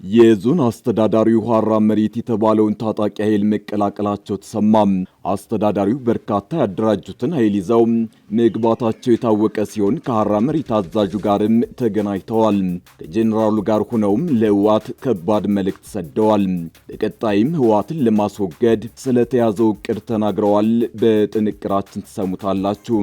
የዞን አስተዳዳሪው ሐራ መሬት የተባለውን ታጣቂ ኃይል መቀላቀላቸው ተሰማ። አስተዳዳሪው በርካታ ያደራጁትን ኃይል ይዘው መግባታቸው የታወቀ ሲሆን ከሐራ መሬት አዛዡ ጋርም ተገናኝተዋል። ከጄኔራሉ ጋር ሆነውም ለህወሓት ከባድ መልእክት ሰደዋል። በቀጣይም ህወሓትን ለማስወገድ ስለተያዘው እቅድ ተናግረዋል። በጥንቅራችን ትሰሙታላችሁ።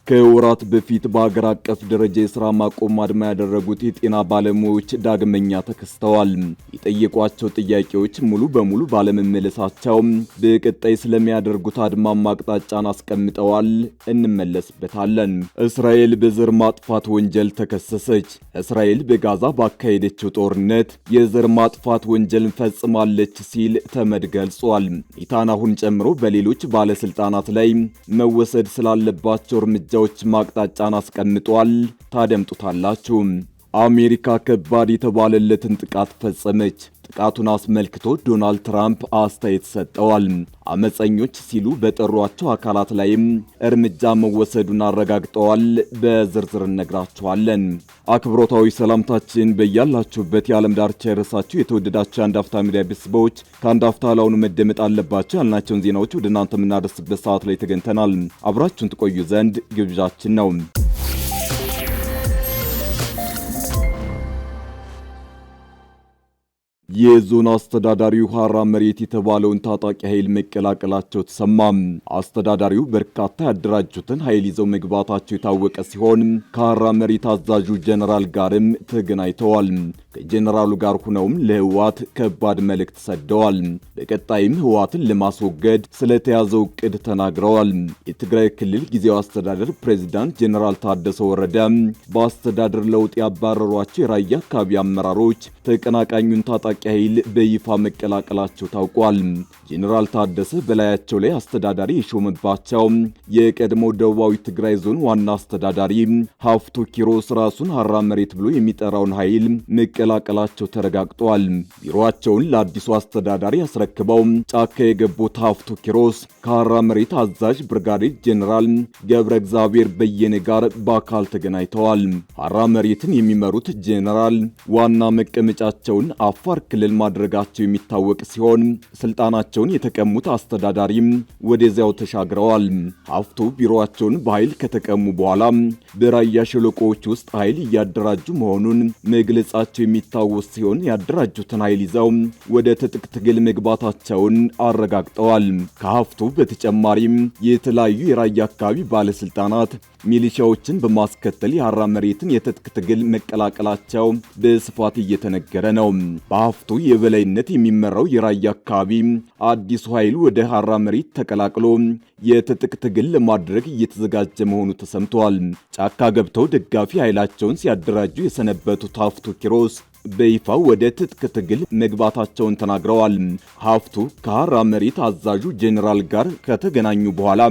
ከወራት በፊት በሀገር አቀፍ ደረጃ የሥራ ማቆም አድማ ያደረጉት የጤና ባለሙያዎች ዳግመኛ ተከስተዋል። የጠየቋቸው ጥያቄዎች ሙሉ በሙሉ ባለመመለሳቸው በቀጣይ ስለሚያደርጉት አድማ አቅጣጫን አስቀምጠዋል። እንመለስበታለን። እስራኤል በዘር ማጥፋት ወንጀል ተከሰሰች። እስራኤል በጋዛ ባካሄደችው ጦርነት የዘር ማጥፋት ወንጀል ፈጽማለች ሲል ተመድ ገልጿል። ኔታንያሁን ጨምሮ በሌሎች ባለስልጣናት ላይ መወሰድ ስላለባቸው እርምጃዎች አቅጣጫን አስቀምጧል። ታደምጡታላችሁ። አሜሪካ ከባድ የተባለለትን ጥቃት ፈጸመች። ጥቃቱን አስመልክቶ ዶናልድ ትራምፕ አስተያየት ሰጠዋል። አመፀኞች ሲሉ በጠሯቸው አካላት ላይም እርምጃ መወሰዱን አረጋግጠዋል። በዝርዝር እነግራችኋለን። አክብሮታዊ ሰላምታችን በያላችሁበት የዓለም ዳርቻ የረሳችሁ የተወደዳችሁ የአንድ አፍታ ሚዲያ ቤተሰቦች ከአንድ አፍታ ላሁኑ መደመጥ አለባቸው ያልናቸውን ዜናዎች ወደ እናንተ የምናደርስበት ሰዓት ላይ ተገኝተናል። አብራችሁን ትቆዩ ዘንድ ግብዣችን ነው። የዞን አስተዳዳሪው ሐራ መሬት የተባለውን ታጣቂ ኃይል መቀላቀላቸው ተሰማ። አስተዳዳሪው በርካታ ያደራጁትን ኃይል ይዘው መግባታቸው የታወቀ ሲሆን ከሐራ መሬት አዛዡ ጄኔራል ጋርም ተገናኝተዋል። ከጄኔራሉ ጋር ሆነውም ለህወሓት ከባድ መልእክት ሰደዋል። በቀጣይም ህወሓትን ለማስወገድ ስለተያዘው እቅድ ተናግረዋል። የትግራይ ክልል ጊዜያዊ አስተዳደር ፕሬዝዳንት ጄኔራል ታደሰ ወረደ በአስተዳደር ለውጥ ያባረሯቸው የራያ አካባቢ አመራሮች ተቀናቃኙን ታጣቂ ኃይል በይፋ መቀላቀላቸው ታውቋል። ጄኔራል ታደሰ በላያቸው ላይ አስተዳዳሪ የሾመባቸው የቀድሞ ደቡባዊ ትግራይ ዞን ዋና አስተዳዳሪ ሀፍቱ ኪሮስ ራሱን ሐራ መሬት ብሎ የሚጠራውን ኃይል መቀላቀላቸው ተረጋግጧል። ቢሮአቸውን ለአዲሱ አስተዳዳሪ ያስረክበው ጫካ የገቡት ሀፍቱ ኪሮስ ከሐራ መሬት አዛዥ ብርጋዴር ጄኔራል ገብረ እግዚአብሔር በየነ ጋር በአካል ተገናኝተዋል። ሐራ መሬትን የሚመሩት ጄኔራል ዋና መቀመጫቸውን አፋር ክልል ማድረጋቸው የሚታወቅ ሲሆን ስልጣናቸውን የተቀሙት አስተዳዳሪም ወደዚያው ተሻግረዋል። ሀፍቱ ቢሮአቸውን በኃይል ከተቀሙ በኋላ በራያ ሸለቆዎች ውስጥ ኃይል እያደራጁ መሆኑን መግለጻቸው የሚታወስ ሲሆን ያደራጁትን ኃይል ይዘው ወደ ትጥቅ ትግል መግባታቸውን አረጋግጠዋል። ከሀፍቱ በተጨማሪም የተለያዩ የራያ አካባቢ ባለስልጣናት ሚሊሻዎችን በማስከተል የሐራ መሬትን የትጥቅ ትግል መቀላቀላቸው በስፋት እየተነገረ ነው። በሀፍቱ የበላይነት የሚመራው የራያ አካባቢ አዲሱ ኃይል ወደ ሐራ መሬት ተቀላቅሎ የትጥቅ ትግል ለማድረግ እየተዘጋጀ መሆኑ ተሰምቷል። ጫካ ገብተው ደጋፊ ኃይላቸውን ሲያደራጁ የሰነበቱት ሀፍቱ ኪሮስ በይፋ ወደ ትጥቅ ትግል መግባታቸውን ተናግረዋል። ሀፍቱ ከሐራ መሬት አዛዡ ጄኔራል ጋር ከተገናኙ በኋላ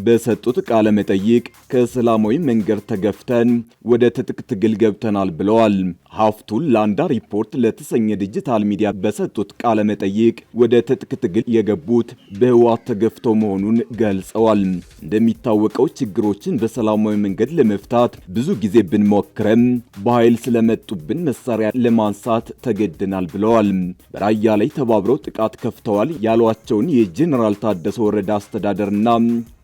በሰጡት ቃለ መጠይቅ ከሰላማዊ መንገድ ተገፍተን ወደ ትጥቅ ትግል ገብተናል ብለዋል። ሀፍቱ ላንዳ ሪፖርት ለተሰኘ ዲጂታል ሚዲያ በሰጡት ቃለ መጠይቅ ወደ ትጥቅ ትግል የገቡት በህወሓት ተገፍተው መሆኑን ገልጸዋል። እንደሚታወቀው ችግሮችን በሰላማዊ መንገድ ለመፍታት ብዙ ጊዜ ብንሞክረም በኃይል ስለመጡብን መሳሪያ ማንሳት ተገደናል ብለዋል። በራያ ላይ ተባብረው ጥቃት ከፍተዋል ያሏቸውን የጄኔራል ታደሰ ወረደ አስተዳደርና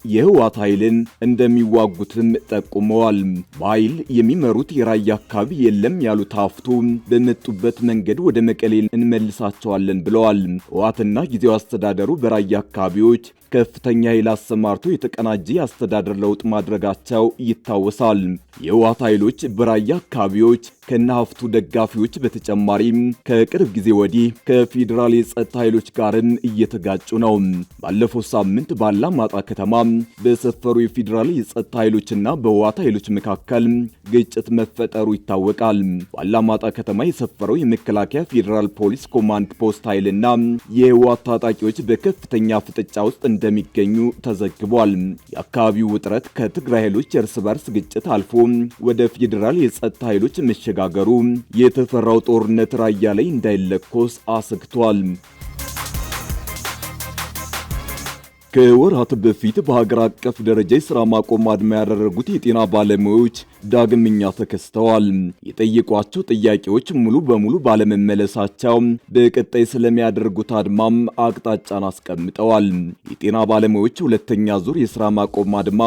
የህወሓት ኃይልን እንደሚዋጉትም ጠቁመዋል። በኃይል የሚመሩት የራያ አካባቢ የለም ያሉት ሀፍቱ በመጡበት መንገድ ወደ መቀሌ እንመልሳቸዋለን ብለዋል። ህወሓትና ጊዜያዊ አስተዳደሩ በራያ አካባቢዎች ከፍተኛ ኃይል አሰማርቶ የተቀናጀ የአስተዳደር ለውጥ ማድረጋቸው ይታወሳል። የህወሓት ኃይሎች በራያ አካባቢዎች ከነሀፍቱ ደጋፊዎች በተጨማሪም ከቅርብ ጊዜ ወዲህ ከፌዴራል የጸጥታ ኃይሎች ጋርም እየተጋጩ ነው። ባለፈው ሳምንት ባላማጣ ከተማ በሰፈሩ የፌዴራል የጸጥታ ኃይሎችና በህወሓት ኃይሎች መካከል ግጭት መፈጠሩ ይታወቃል። ባላማጣ ከተማ የሰፈረው የመከላከያ ፌዴራል ፖሊስ ኮማንድ ፖስት ኃይልና የህወሓት ታጣቂዎች በከፍተኛ ፍጥጫ ውስጥ እንደሚገኙ ተዘግቧል። የአካባቢው ውጥረት ከትግራይ ኃይሎች እርስ በርስ ግጭት አልፎ ወደ ፌዴራል የጸጥታ ኃይሎች መሸጋገሩ የተፈራው ጦርነት ራያ ላይ እንዳይለኮስ አስግቷል። ከወራት በፊት በሀገር አቀፍ ደረጃ የሥራ ማቆም አድማ ያደረጉት የጤና ባለሙያዎች ዳግምኛ ተከስተዋል። የጠየቋቸው ጥያቄዎች ሙሉ በሙሉ ባለመመለሳቸው በቀጣይ ስለሚያደርጉት አድማም አቅጣጫን አስቀምጠዋል። የጤና ባለሙያዎች ሁለተኛ ዙር የሥራ ማቆም አድማ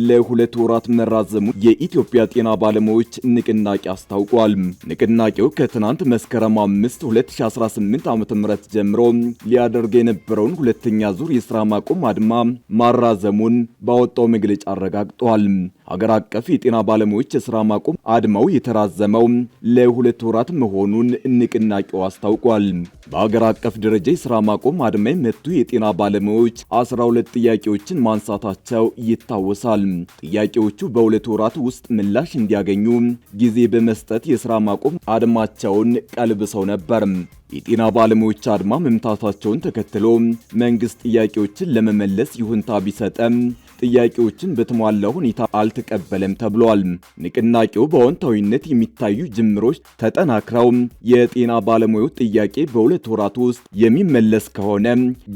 ለ2 ወራት መራዘሙ የኢትዮጵያ ጤና ባለሙያዎች ንቅናቄ አስታውቋል። ንቅናቄው ከትናንት መስከረም 5 2018 ዓ.ም ጀምሮ ሊያደርግ የነበረውን ሁለተኛ ዙር የሥራ ማቆም አድማ ማራዘሙን ባወጣው መግለጫ አረጋግጧል። ሀገር አቀፍ የጤና ባለሙያዎች የሥራ ማቆም አድማው የተራዘመው ለ2 ወራት መሆኑን ንቅናቄው አስታውቋል። በሀገር አቀፍ ደረጃ የሥራ ማቆም አድማ የመቱ የጤና ባለሙያዎች 12 ጥያቄዎችን ማንሳታቸው ይታወሳል። ጥያቄዎቹ በ2 ወራት ውስጥ ምላሽ እንዲያገኙ ጊዜ በመስጠት የሥራ ማቆም አድማቸውን ቀልብሰው ነበር። የጤና ባለሙያዎች አድማ መምታታቸውን ተከትሎ መንግስት ጥያቄዎችን ለመመለስ ይሁንታ ቢሰጠም ጥያቄዎችን በተሟላ ሁኔታ አልተቀበለም ተብሏል። ንቅናቄው በአዎንታዊነት የሚታዩ ጅምሮች ተጠናክረው የጤና ባለሙያዎች ጥያቄ በ2 ወራት ውስጥ የሚመለስ ከሆነ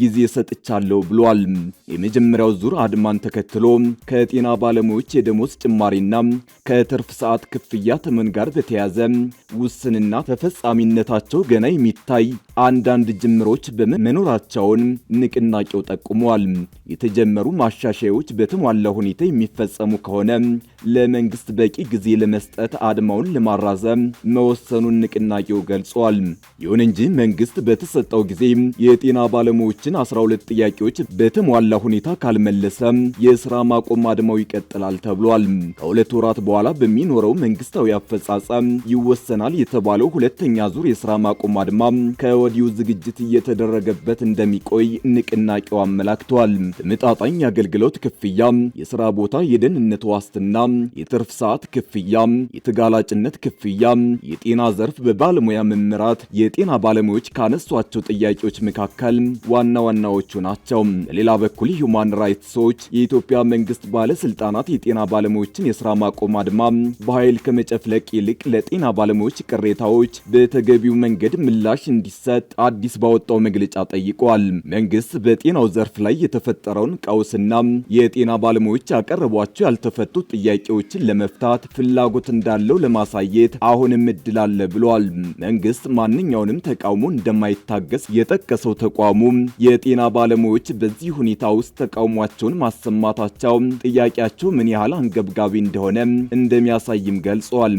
ጊዜ ሰጥቻለሁ ብሏል። የመጀመሪያው ዙር አድማን ተከትሎ ከጤና ባለሙያዎች የደሞዝ ጭማሪና ከትርፍ ሰዓት ክፍያ ተመን ጋር በተያያዘ ውስንና ተፈጻሚነታቸው ገና የሚታይ አንዳንድ ጅምሮች በመኖራቸውን ንቅናቄው ጠቁሟል። የተጀመሩ ማሻሻያዎች በተሟላ ሁኔታ የሚፈጸሙ ከሆነ ለመንግስት በቂ ጊዜ ለመስጠት አድማውን ለማራዘም መወሰኑን ንቅናቄው ገልጿል። ይሁን እንጂ መንግስት በተሰጠው ጊዜ የጤና ባለሙያዎችን 12 ጥያቄዎች በተሟላ ሁኔታ ካልመለሰ የሥራ ማቆም አድማው ይቀጥላል ተብሏል። ከ2 ወራት በኋላ በሚኖረው መንግስታዊ አፈጻጸም ይወሰናል የተባለው ሁለተኛ ዙር የሥራ ማቆም አድማ ከወዲሁ ዝግጅት እየተደረገበት እንደሚቆይ ንቅናቄው አመላክቷል። ተመጣጣኝ አገልግሎት ክፍያ፣ የሥራ ቦታ የደህንነት ዋስትና፣ የትርፍ ሰዓት ክፍያ፣ የተጋላጭነት ክፍያ፣ የጤና ዘርፍ በባለሙያ መመራት የጤና ባለሙያዎች ካነሷቸው ጥያቄዎች መካከል ዋና ዋናዎቹ ናቸው። በሌላ በኩል ሂውማን ራይትስ ዎች የኢትዮጵያ መንግስት ባለስልጣናት የጤና ባለሙያዎችን የሥራ ማቆም አድማ በኃይል ከመጨፍለቅ ይልቅ ለጤና ባለሙያዎች ቅሬታዎች በተገቢው መንገድ ምላሽ እንዲሰጥ አዲስ ባወጣው መግለጫ ጠይቋል። መንግስት በጤናው ዘርፍ ላይ የተፈጠረውን ቀውስና የጤና ባለሙያዎች ያቀረቧቸው ያልተፈቱ ጥያቄዎችን ለመፍታት ፍላጎት እንዳለው ለማሳየት አሁንም እድል አለ ብሏል። መንግስት ማንኛውንም ተቃውሞ እንደማይታገስ የጠቀሰው ተቋሙ የጤና ባለሙያዎች በዚህ ሁኔታ ውስጥ ተቃውሟቸውን ማሰማታቸው ጥያቄያቸው ምን ያህል አንገብጋቢ እንደሆነ እንደሚያሳይም ገልጿል።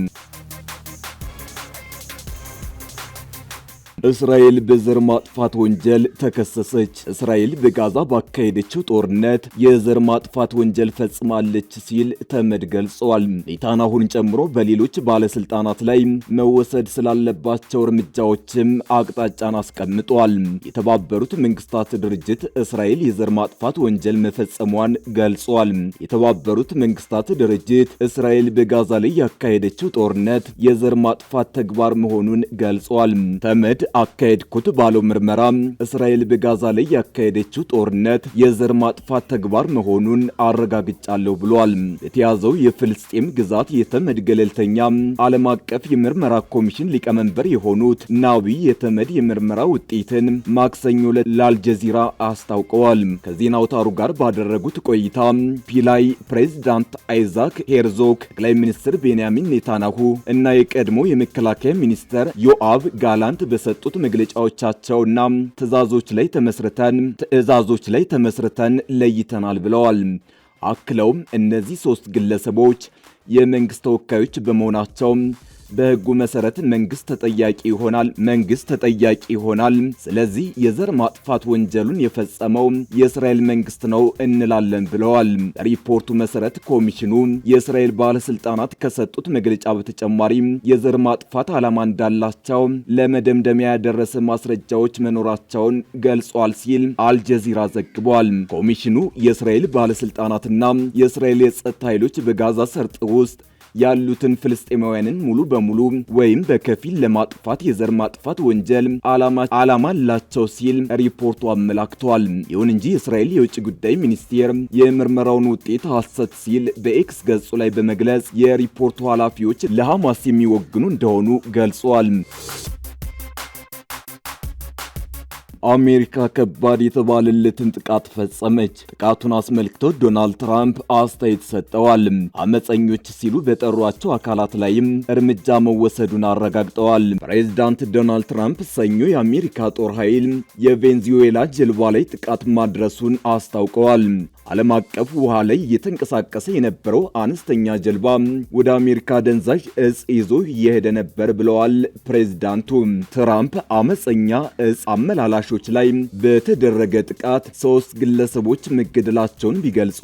እስራኤል በዘር ማጥፋት ወንጀል ተከሰሰች። እስራኤል በጋዛ ባካሄደችው ጦርነት የዘር ማጥፋት ወንጀል ፈጽማለች ሲል ተመድ ገልጿል። ኔታንያሁን ጨምሮ በሌሎች ባለስልጣናት ላይ መወሰድ ስላለባቸው እርምጃዎችም አቅጣጫን አስቀምጧል። የተባበሩት መንግስታት ድርጅት እስራኤል የዘር ማጥፋት ወንጀል መፈጸሟን ገልጿል። የተባበሩት መንግስታት ድርጅት እስራኤል በጋዛ ላይ ያካሄደችው ጦርነት የዘር ማጥፋት ተግባር መሆኑን ገልጿል። ተመድ አካሄድኩት ባለው ምርመራ እስራኤል በጋዛ ላይ ያካሄደችው ጦርነት የዘር ማጥፋት ተግባር መሆኑን አረጋግጫለሁ ብሏል። የተያዘው የፍልስጤም ግዛት የተመድ ገለልተኛ ዓለም አቀፍ የምርመራ ኮሚሽን ሊቀመንበር የሆኑት ናዊ የተመድ የምርመራ ውጤትን ማክሰኞ ለአልጀዚራ አስታውቀዋል። ከዜና አውታሩ ጋር ባደረጉት ቆይታ ፒላይ ፕሬዝዳንት አይዛክ ሄርዞግ፣ ጠቅላይ ሚኒስትር ቤንያሚን ኔታንያሁ እና የቀድሞ የመከላከያ ሚኒስትር ዮአቭ ጋላንት በሰጡት መግለጫዎቻቸውና ትዕዛዞች ላይ ተመስርተን ለይተናል ብለዋል። አክለውም እነዚህ 3 ግለሰቦች የመንግስት ተወካዮች በመሆናቸው በሕጉ መሰረት መንግስት ተጠያቂ ይሆናል። ስለዚህ የዘር ማጥፋት ወንጀሉን የፈጸመው የእስራኤል መንግስት ነው እንላለን ብለዋል። ሪፖርቱ መሰረት ኮሚሽኑ የእስራኤል ባለስልጣናት ከሰጡት መግለጫ በተጨማሪ የዘር ማጥፋት ዓላማ እንዳላቸው ለመደምደሚያ ያደረሰ ማስረጃዎች መኖራቸውን ገልጿል ሲል አልጀዚራ ዘግቧል። ኮሚሽኑ የእስራኤል ባለስልጣናትና የእስራኤል የጸጥታ ኃይሎች በጋዛ ሰርጥ ውስጥ ያሉትን ፍልስጤማውያንን ሙሉ በሙሉ ወይም በከፊል ለማጥፋት የዘር ማጥፋት ወንጀል ዓላማ አላቸው ሲል ሪፖርቱ አመላክቷል። ይሁን እንጂ የእስራኤል የውጭ ጉዳይ ሚኒስቴር የምርመራውን ውጤት ሐሰት ሲል በኤክስ ገጹ ላይ በመግለጽ የሪፖርቱ ኃላፊዎች ለሐማስ የሚወግኑ እንደሆኑ ገልጿል። አሜሪካ ከባድ የተባለለትን ጥቃት ፈጸመች። ጥቃቱን አስመልክቶ ዶናልድ ትራምፕ አስተያየት ሰጥተዋል። አመፀኞች ሲሉ በጠሯቸው አካላት ላይም እርምጃ መወሰዱን አረጋግጠዋል። ፕሬዝዳንት ዶናልድ ትራምፕ ሰኞ የአሜሪካ ጦር ኃይል የቬንዙዌላ ጀልባ ላይ ጥቃት ማድረሱን አስታውቀዋል። ዓለም አቀፍ ውሃ ላይ እየተንቀሳቀሰ የነበረው አነስተኛ ጀልባ ወደ አሜሪካ ደንዛዥ እጽ ይዞ እየሄደ ነበር ብለዋል ፕሬዝዳንቱ። ትራምፕ አመፀኛ እጽ አመላላሾች ላይ በተደረገ ጥቃት 3 ግለሰቦች መገደላቸውን ቢገልጹ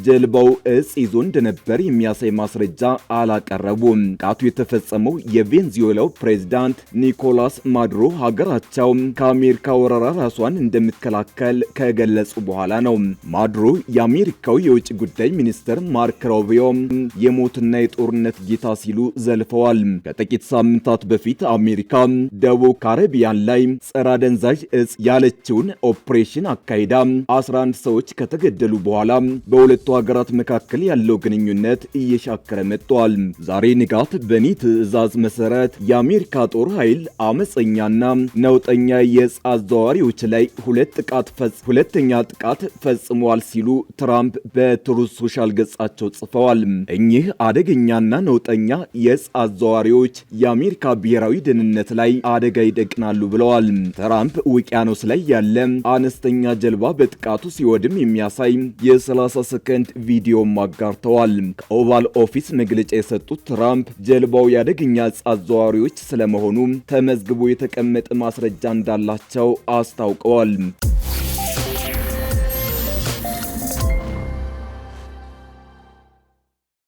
ጀልባው እጽ ይዞ እንደነበር የሚያሳይ ማስረጃ አላቀረቡም። ጥቃቱ የተፈጸመው የቬንዙዌላው ፕሬዝዳንት ኒኮላስ ማዱሮ ሀገራቸው ከአሜሪካ ወረራ ራሷን እንደምትከላከል ከገለጹ በኋላ ነው። ማዱሮ የአሜሪካው የውጭ ጉዳይ ሚኒስትር ማርክ ሩቢዮ የሞትና የጦርነት ጌታ ሲሉ ዘልፈዋል። ከጥቂት ሳምንታት በፊት አሜሪካ ደቡብ ካሪቢያን ላይ ጸረ አደንዛዥ እጽ ያለችውን ኦፕሬሽን አካሂዳ 11 ሰዎች ከተገደሉ በኋላ በሁለቱ ሀገራት መካከል ያለው ግንኙነት እየሻከረ መጥቷል። ዛሬ ንጋት በኒ ትዕዛዝ መሰረት የአሜሪካ ጦር ኃይል አመፀኛና ነውጠኛ የእጽ አዘዋዋሪዎች ላይ ሁለተኛ ጥቃት ፈጽሟል ሲሉ ትራምፕ በትሩዝ ሶሻል ገጻቸው ጽፈዋል። እኚህ አደገኛና ነውጠኛ የእጽ አዘዋዋሪዎች የአሜሪካ ብሔራዊ ደህንነት ላይ አደጋ ይደቅናሉ ብለዋል። ትራምፕ ውቅያኖስ ላይ ያለ አነስተኛ ጀልባ በጥቃቱ ሲወድም የሚያሳይ የ30 ሰከንድ ቪዲዮም አጋርተዋል። ከኦቫል ኦፊስ መግለጫ የሰጡት ትራምፕ ጀልባው የአደገኛ እጽ አዘዋዋሪዎች ስለመሆኑ ተመዝግቦ የተቀመጠ ማስረጃ እንዳላቸው አስታውቀዋል።